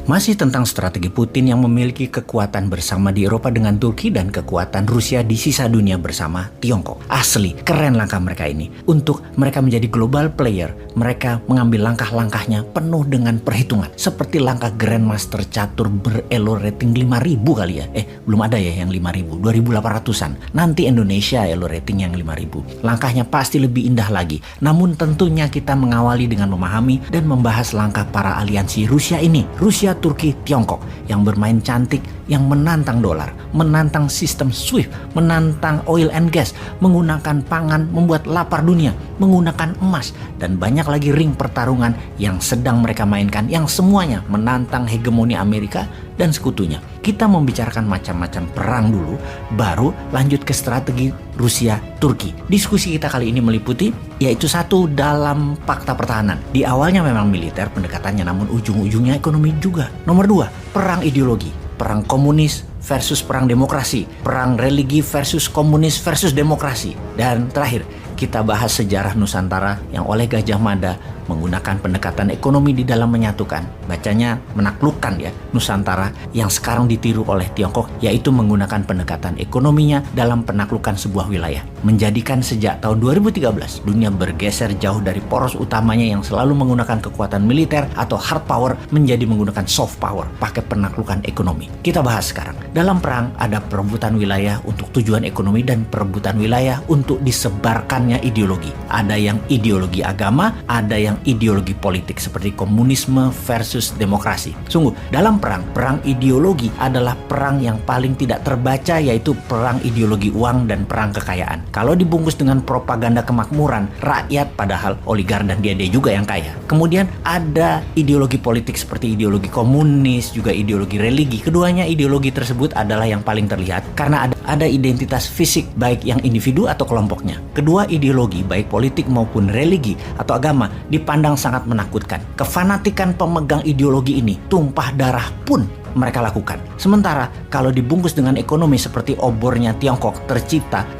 Masih tentang strategi Putin yang memiliki kekuatan bersama di Eropa dengan Turki dan kekuatan Rusia di sisa dunia bersama Tiongkok. Asli, keren langkah mereka ini. Untuk mereka menjadi global player, mereka mengambil langkah-langkahnya penuh dengan perhitungan. Seperti langkah Grandmaster catur berelo rating 5.000 kali ya. Belum ada ya yang 5.000, 2.800-an. Nanti Indonesia elo rating yang 5.000. Langkahnya pasti lebih indah lagi. Namun tentunya kita mengawali dengan memahami dan membahas langkah para aliansi Rusia ini. Rusia, Turki, Tiongkok yang bermain cantik, yang menantang dolar, menantang sistem SWIFT, menantang oil and gas, menggunakan pangan membuat lapar dunia, menggunakan emas, dan banyak lagi ring pertarungan yang sedang mereka mainkan yang semuanya menantang hegemoni Amerika dan sekutunya. Kita membicarakan macam-macam perang dulu, baru lanjut ke strategi Rusia-Turki. Diskusi kita kali ini meliputi yaitu satu, dalam fakta pertahanan. Di awalnya memang militer pendekatannya, namun ujung-ujungnya ekonomi juga. Nomor 2, perang ideologi. Perang komunis versus perang demokrasi. Perang religi versus komunis versus demokrasi. Dan terakhir, kita bahas sejarah Nusantara yang oleh Gajah Mada menggunakan pendekatan ekonomi di dalam menyatukan. Bacanya menaklukkan ya, Nusantara yang sekarang ditiru oleh Tiongkok, yaitu menggunakan pendekatan ekonominya dalam penaklukan sebuah wilayah. Menjadikan sejak tahun 2013 dunia bergeser jauh dari poros utamanya yang selalu menggunakan kekuatan militer atau hard power menjadi menggunakan soft power, pakai penaklukan ekonomi. Kita bahas sekarang. Dalam perang ada perebutan wilayah untuk tujuan ekonomi dan perebutan wilayah untuk disebarkannya ideologi. Ada yang ideologi agama, ada yang ideologi politik seperti komunisme versus demokrasi. Sungguh, dalam perang ideologi adalah perang yang paling tidak terbaca, yaitu perang ideologi uang dan perang kekayaan. Kalau dibungkus dengan propaganda kemakmuran, rakyat padahal oligar dan dia juga yang kaya. Kemudian ada ideologi politik seperti ideologi komunis, juga ideologi religi. Keduanya ideologi tersebut adalah yang paling terlihat karena ada identitas fisik baik yang individu atau kelompoknya. Kedua ideologi baik politik maupun religi atau agama dipandang sangat menakutkan. Kefanatikan pemegang ideologi ini tumpah darah pun mereka lakukan. Sementara kalau dibungkus dengan ekonomi seperti obornya Tiongkok,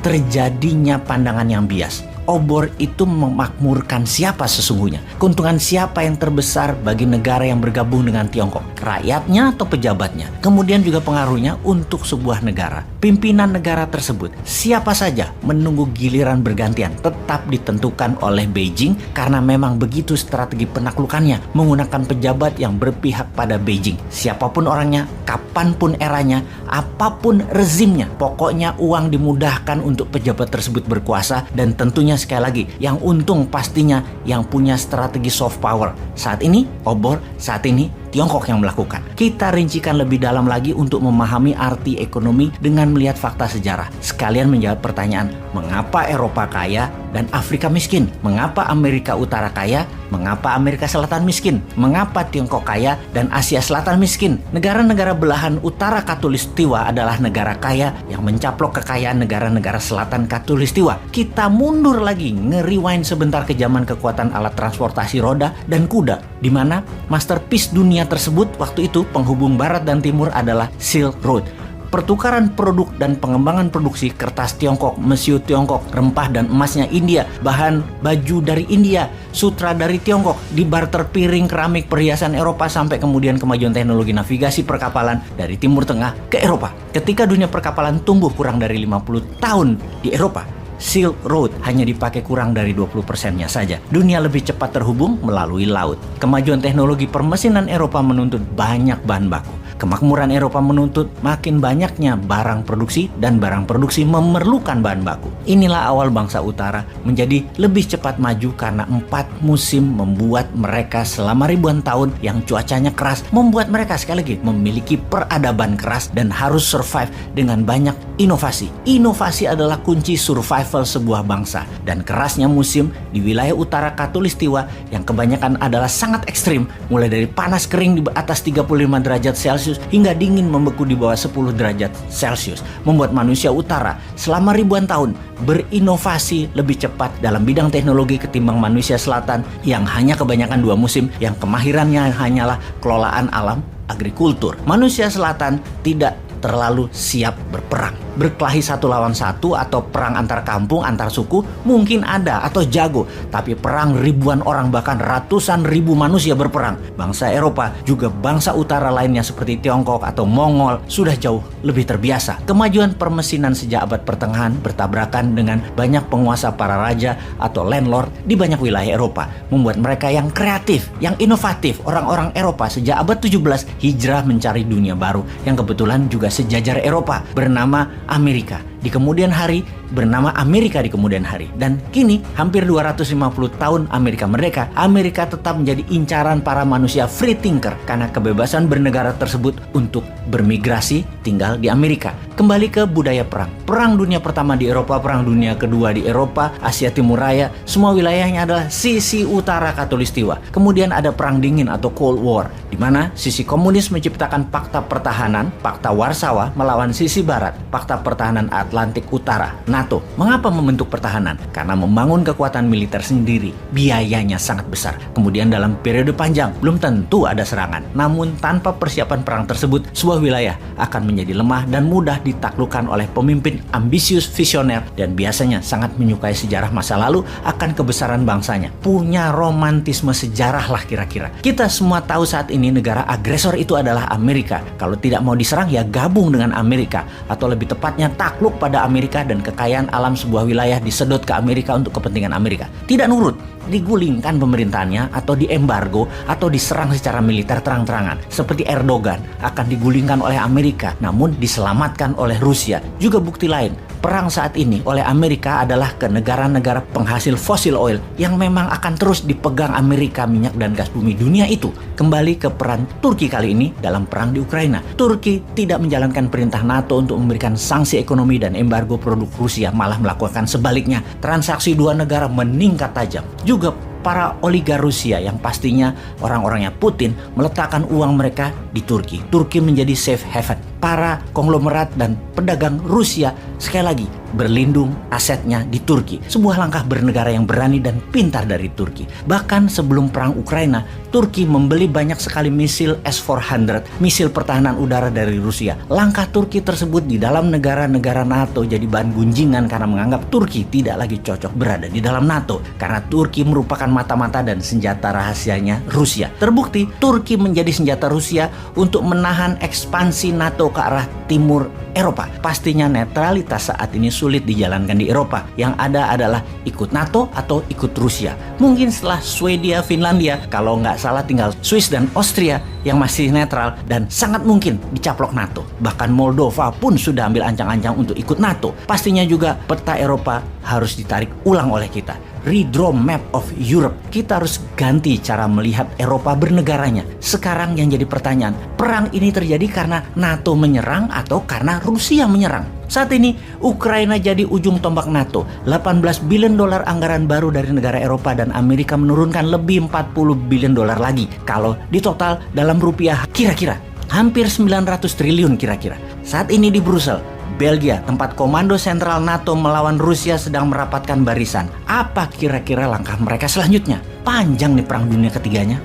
terjadinya pandangan yang bias. Obor itu memakmurkan siapa sesungguhnya? Keuntungan siapa yang terbesar bagi negara yang bergabung dengan Tiongkok? Rakyatnya atau pejabatnya? Kemudian juga pengaruhnya untuk sebuah negara. Pimpinan negara tersebut, siapa saja menunggu giliran bergantian tetap ditentukan oleh Beijing karena memang begitu strategi penaklukannya, menggunakan pejabat yang berpihak pada Beijing. Siapapun orangnya, kapanpun eranya, apapun rezimnya, pokoknya uang dimudahkan untuk pejabat tersebut berkuasa, dan tentunya sekali lagi, yang untung pastinya yang punya strategi soft power. Saat ini obor, saat ini Tiongkok yang melakukan. Kita rincikan lebih dalam lagi untuk memahami arti ekonomi dengan melihat fakta sejarah. Sekalian menjawab pertanyaan, mengapa Eropa kaya dan Afrika miskin? Mengapa Amerika Utara kaya? Mengapa Amerika Selatan miskin? Mengapa Tiongkok kaya dan Asia Selatan miskin? Negara-negara belahan utara Khatulistiwa adalah negara kaya yang mencaplok kekayaan negara-negara selatan Khatulistiwa. Kita mundur lagi, nge-rewind sebentar ke zaman kekuatan alat transportasi roda dan kuda, di mana masterpiece dunia tersebut waktu itu penghubung barat dan timur adalah Silk Road. Pertukaran produk dan pengembangan produksi kertas Tiongkok, mesiu Tiongkok, rempah dan emasnya India, bahan baju dari India, sutra dari Tiongkok, dibarter piring, keramik, perhiasan Eropa, sampai kemudian kemajuan teknologi navigasi perkapalan dari Timur Tengah ke Eropa. Ketika dunia perkapalan tumbuh kurang dari 50 tahun di Eropa, Silk Road hanya dipakai kurang dari 20%-nya saja. Dunia lebih cepat terhubung melalui laut. Kemajuan teknologi permesinan Eropa menuntut banyak bahan baku. Kemakmuran Eropa menuntut makin banyaknya barang produksi, dan barang produksi memerlukan bahan baku. Inilah awal bangsa utara menjadi lebih cepat maju karena 4 musim membuat mereka selama ribuan tahun yang cuacanya keras, membuat mereka sekali lagi memiliki peradaban keras dan harus survive dengan banyak inovasi. Inovasi adalah kunci survival sebuah bangsa, dan kerasnya musim di wilayah utara Khatulistiwa yang kebanyakan adalah sangat ekstrim, mulai dari panas kering di atas 35 derajat Celcius hingga dingin membeku di bawah 10 derajat Celcius, membuat manusia utara selama ribuan tahun berinovasi lebih cepat dalam bidang teknologi ketimbang manusia selatan yang hanya kebanyakan 2 musim yang kemahirannya hanyalah kelolaan alam, agrikultur. Manusia selatan tidak terlalu siap berperang. berkelahi satu lawan satu atau perang antar kampung, antar suku mungkin ada atau jago, tapi perang ribuan orang bahkan ratusan ribu manusia berperang, bangsa Eropa juga bangsa utara lainnya seperti Tiongkok atau Mongol sudah jauh lebih terbiasa. Kemajuan permesinan sejak abad pertengahan bertabrakan dengan banyak penguasa para raja atau landlord di banyak wilayah Eropa, membuat mereka yang kreatif, yang inovatif. Orang-orang Eropa sejak abad 17 hijrah mencari dunia baru yang kebetulan juga sejajar Eropa, bernama Amerika. Di kemudian hari bernama Amerika di kemudian hari. Dan kini hampir 250 tahun Amerika merdeka, Amerika tetap menjadi incaran para manusia free thinker karena kebebasan bernegara tersebut untuk bermigrasi tinggal di Amerika. Kembali ke budaya perang. Perang Dunia Pertama di Eropa, Perang Dunia Kedua di Eropa, Asia Timur Raya, semua wilayahnya adalah sisi utara Khatulistiwa. Kemudian ada Perang Dingin atau Cold War, di mana sisi komunis menciptakan Pakta Pertahanan, Pakta Warsawa melawan sisi barat, Pakta Pertahanan Atlantik Utara, NATO. Mengapa membentuk pertahanan? Karena membangun kekuatan militer sendiri biayanya sangat besar. Kemudian dalam periode panjang belum tentu ada serangan. Namun tanpa persiapan perang tersebut, sebuah wilayah akan menjadi lemah dan mudah ditaklukkan oleh pemimpin ambisius, visioner, dan biasanya sangat menyukai sejarah masa lalu akan kebesaran bangsanya. Punya romantisme sejarah lah kira-kira. Kita semua tahu saat ini negara agresor itu adalah Amerika. Kalau tidak mau diserang ya gabung dengan Amerika, atau lebih tepatnya takluk pada Amerika dan kekayaan alam sebuah wilayah disedot ke Amerika untuk kepentingan Amerika. Tidak nurut, digulingkan pemerintahannya atau diembargo atau diserang secara militer terang-terangan. Seperti Erdogan akan digulingkan oleh Amerika namun diselamatkan oleh Rusia. Juga bukti lain, perang saat ini oleh Amerika adalah ke negara-negara penghasil fosil oil yang memang akan terus dipegang Amerika, minyak dan gas bumi dunia itu. Kembali ke peran Turki kali ini dalam perang di Ukraina. Turki tidak menjalankan perintah NATO untuk memberikan sanksi ekonomi dan embargo produk Rusia, malah melakukan sebaliknya. Transaksi dua negara meningkat tajam. Juga para oligar Rusia yang pastinya orang-orangnya Putin meletakkan uang mereka di Turki. Turki menjadi safe haven. Para konglomerat dan pedagang Rusia sekali lagi berlindung asetnya di Turki. Sebuah langkah bernegara yang berani dan pintar dari Turki. Bahkan sebelum perang Ukraina, Turki membeli banyak sekali misil S-400, misil pertahanan udara dari Rusia. Langkah Turki tersebut di dalam negara-negara NATO jadi bahan gunjingan karena menganggap Turki tidak lagi cocok berada di dalam NATO. Karena Turki merupakan mata-mata dan senjata rahasianya Rusia. Terbukti Turki menjadi senjata Rusia untuk menahan ekspansi NATO ke arah timur Eropa. Pastinya netralitas saat ini sulit dijalankan di Eropa. Yang ada adalah ikut NATO atau ikut Rusia. Mungkin setelah Swedia, Finlandia, kalau nggak salah tinggal Swiss dan Austria yang masih netral dan sangat mungkin dicaplok NATO. Bahkan Moldova pun sudah ambil ancang-ancang untuk ikut NATO. Pastinya juga peta Eropa harus ditarik ulang oleh kita. Redraw map of Europe. Kita harus ganti cara melihat Eropa bernegaranya. Sekarang yang jadi pertanyaan, perang ini terjadi karena NATO menyerang atau karena Rusia menyerang? Saat ini Ukraina jadi ujung tombak NATO. 18 billion dolar anggaran baru dari negara Eropa dan Amerika menurunkan lebih 40 billion dolar lagi. Kalau di total dalam rupiah kira-kira hampir 900 triliun kira-kira. Saat ini di Brussel, Belgia, tempat komando sentral NATO melawan Rusia sedang merapatkan barisan. Apa kira-kira langkah mereka selanjutnya? Panjang nih perang dunia ketiganya.